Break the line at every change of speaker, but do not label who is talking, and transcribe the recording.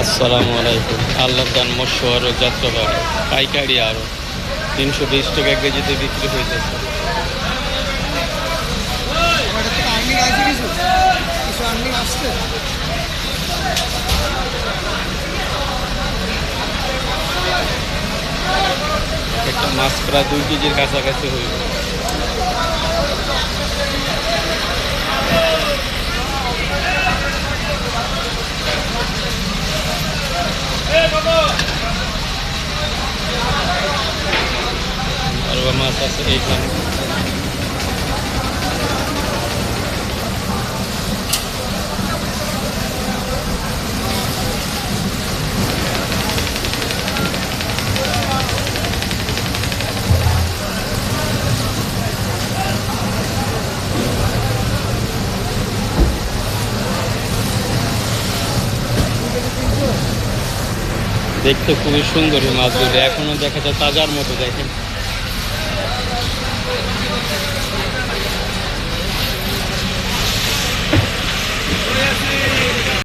আসসালামু আলাইকুম। আল্লাহর দান মৎস্য আরও যাত্রাবাড়ি পাইকারি আরও 320 টাকা কেজিতে বিক্রি হইতেছে। একটা মাছ প্রায় 2 কেজির কাছাকাছি হইব। আরও মাছ আছে এইখানে। দেখতে খুবই সুন্দর এই মাছগুলো, এখনো দেখা যায় তাজার মতো। দেখেন